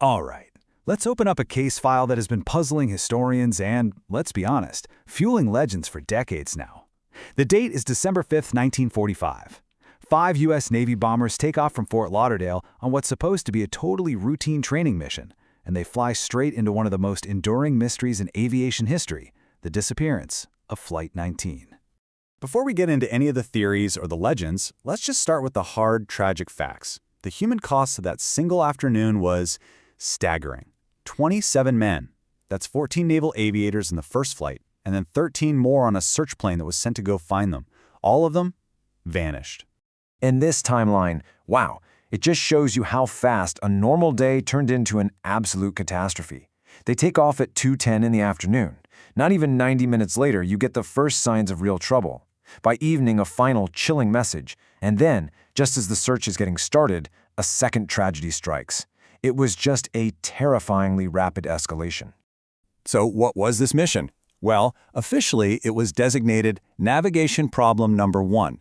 All right, let's open up a case file that has been puzzling historians and, let's be honest, fueling legends for decades now. The date is December 5th, 1945. 5 U.S. Navy bombers take off from Fort Lauderdale on what's supposed to be a totally routine training mission, and they fly straight into one of the most enduring mysteries in aviation history, the disappearance of Flight 19. Before we get into any of the theories or the legends, let's just start with the hard, tragic facts. The human cost of that single afternoon was staggering. 27 men. That's 14 naval aviators in the first flight, and then 13 more on a search plane that was sent to go find them. All of them vanished. In this timeline, wow, it just shows you how fast a normal day turned into an absolute catastrophe. They take off at 2:10 in the afternoon. Not even 90 minutes later, you get the first signs of real trouble. By evening, a final chilling message, and then, just as the search is getting started, a second tragedy strikes. It was just a terrifyingly rapid escalation. So what was this mission? Well, officially, it was designated Navigation Problem Number 1.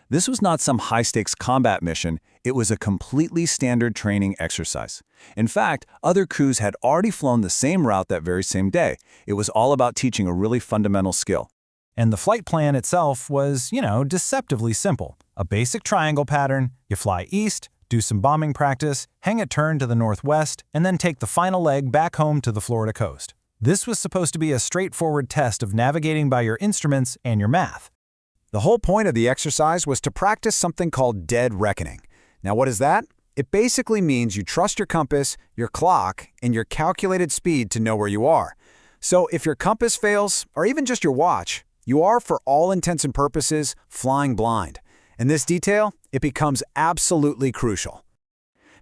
This was not some high-stakes combat mission, it was a completely standard training exercise. In fact, other crews had already flown the same route that very same day. It was all about teaching a really fundamental skill. And the flight plan itself was, deceptively simple. A basic triangle pattern, you fly east, do some bombing practice, hang a turn to the northwest, and then take the final leg back home to the Florida coast. This was supposed to be a straightforward test of navigating by your instruments and your math. The whole point of the exercise was to practice something called dead reckoning. Now what is that? It basically means you trust your compass, your clock, and your calculated speed to know where you are. So if your compass fails, or even just your watch, you are, for all intents and purposes, flying blind. In this detail, it becomes absolutely crucial.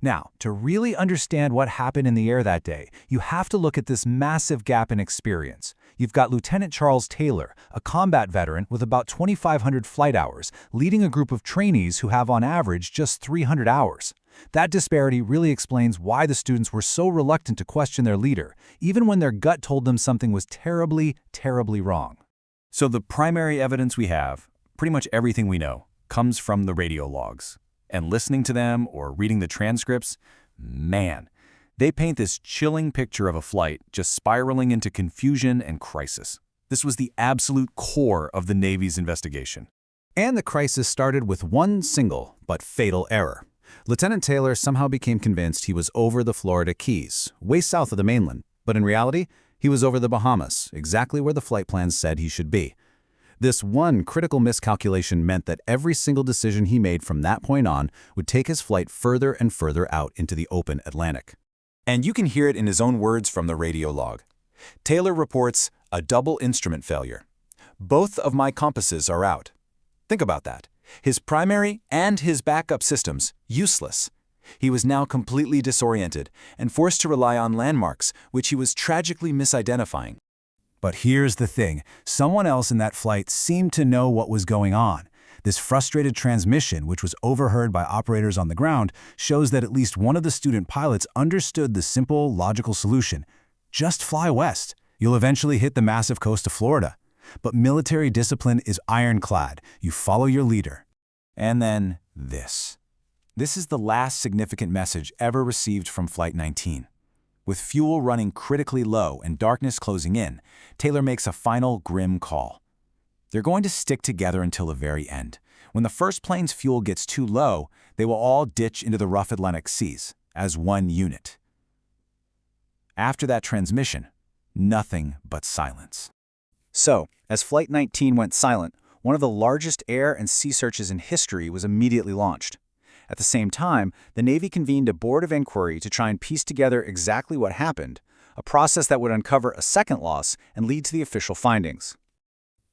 Now, to really understand what happened in the air that day, you have to look at this massive gap in experience. You've got Lieutenant Charles Taylor, a combat veteran with about 2,500 flight hours, leading a group of trainees who have on average just 300 hours. That disparity really explains why the students were so reluctant to question their leader, even when their gut told them something was terribly, terribly wrong. So the primary evidence we have, pretty much everything we know, comes from the radio logs. And listening to them or reading the transcripts, man, they paint this chilling picture of a flight just spiraling into confusion and crisis. This was the absolute core of the Navy's investigation. And the crisis started with one single but fatal error. Lieutenant Taylor somehow became convinced he was over the Florida Keys, way south of the mainland, but in reality, he was over the Bahamas, exactly where the flight plans said he should be. This one critical miscalculation meant that every single decision he made from that point on would take his flight further and further out into the open Atlantic. And you can hear it in his own words from the radio log. Taylor reports a double instrument failure. Both of my compasses are out. Think about that. His primary and his backup systems, useless. He was now completely disoriented and forced to rely on landmarks, which he was tragically misidentifying. But here's the thing, someone else in that flight seemed to know what was going on. This frustrated transmission, which was overheard by operators on the ground, shows that at least one of the student pilots understood the simple, logical solution. Just fly west. You'll eventually hit the massive coast of Florida. But military discipline is ironclad. You follow your leader. And then this. This is the last significant message ever received from Flight 19. With fuel running critically low and darkness closing in, Taylor makes a final grim call. They're going to stick together until the very end. When the first plane's fuel gets too low, they will all ditch into the rough Atlantic seas as one unit. After that transmission, nothing but silence. So, as Flight 19 went silent, one of the largest air and sea searches in history was immediately launched. At the same time, the Navy convened a board of inquiry to try and piece together exactly what happened, a process that would uncover a second loss and lead to the official findings.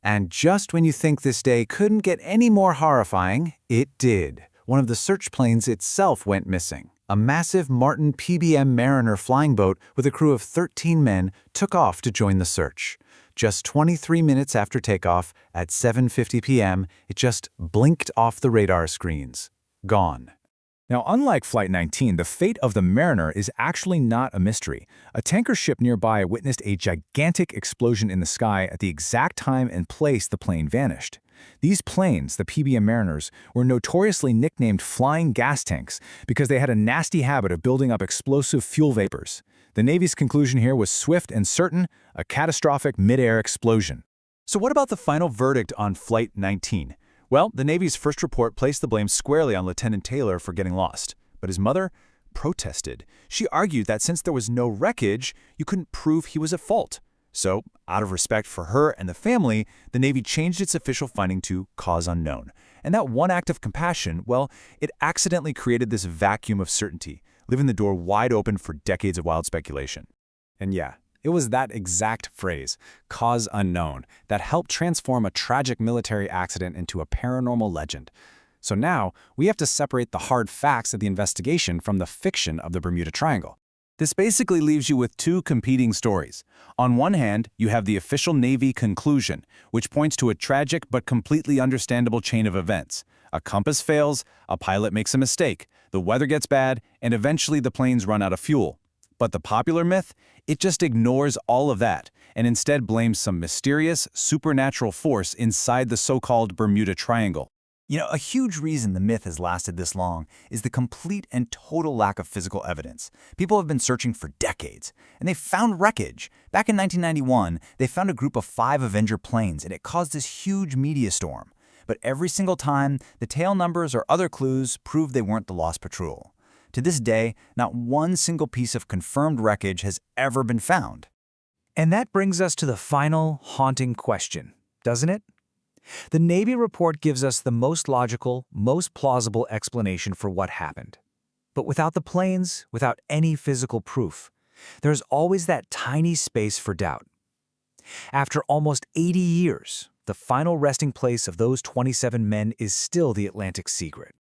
And just when you think this day couldn't get any more horrifying, it did. One of the search planes itself went missing. A massive Martin PBM Mariner flying boat with a crew of 13 men took off to join the search. Just 23 minutes after takeoff, at 7:50 p.m., it just blinked off the radar screens. Gone. Now, unlike Flight 19, the fate of the Mariner is actually not a mystery. A tanker ship nearby witnessed a gigantic explosion in the sky at the exact time and place the plane vanished. These planes, the PBM Mariners, were notoriously nicknamed flying gas tanks because they had a nasty habit of building up explosive fuel vapors. The Navy's conclusion here was swift and certain, a catastrophic mid-air explosion. So what about the final verdict on Flight 19? Well, the Navy's first report placed the blame squarely on Lieutenant Taylor for getting lost. But his mother protested. She argued that since there was no wreckage, you couldn't prove he was at fault. So, out of respect for her and the family, the Navy changed its official finding to cause unknown. And that one act of compassion, well, it accidentally created this vacuum of certainty, leaving the door wide open for decades of wild speculation. And yeah, it was that exact phrase, cause unknown, that helped transform a tragic military accident into a paranormal legend. So now, we have to separate the hard facts of the investigation from the fiction of the Bermuda Triangle. This basically leaves you with two competing stories. On one hand, you have the official Navy conclusion, which points to a tragic but completely understandable chain of events. A compass fails, a pilot makes a mistake, the weather gets bad, and eventually the planes run out of fuel. But the popular myth? It just ignores all of that, and instead blames some mysterious, supernatural force inside the so-called Bermuda Triangle. You know, a huge reason the myth has lasted this long is the complete and total lack of physical evidence. People have been searching for decades, and they found wreckage. Back in 1991, they found a group of 5 Avenger planes, and it caused this huge media storm. But every single time, the tail numbers or other clues proved they weren't the lost patrol. To this day, not one single piece of confirmed wreckage has ever been found. And that brings us to the final haunting question, doesn't it? The Navy report gives us the most logical, most plausible explanation for what happened. But without the planes, without any physical proof, there's always that tiny space for doubt. After almost 80 years, the final resting place of those 27 men is still the Atlantic secret.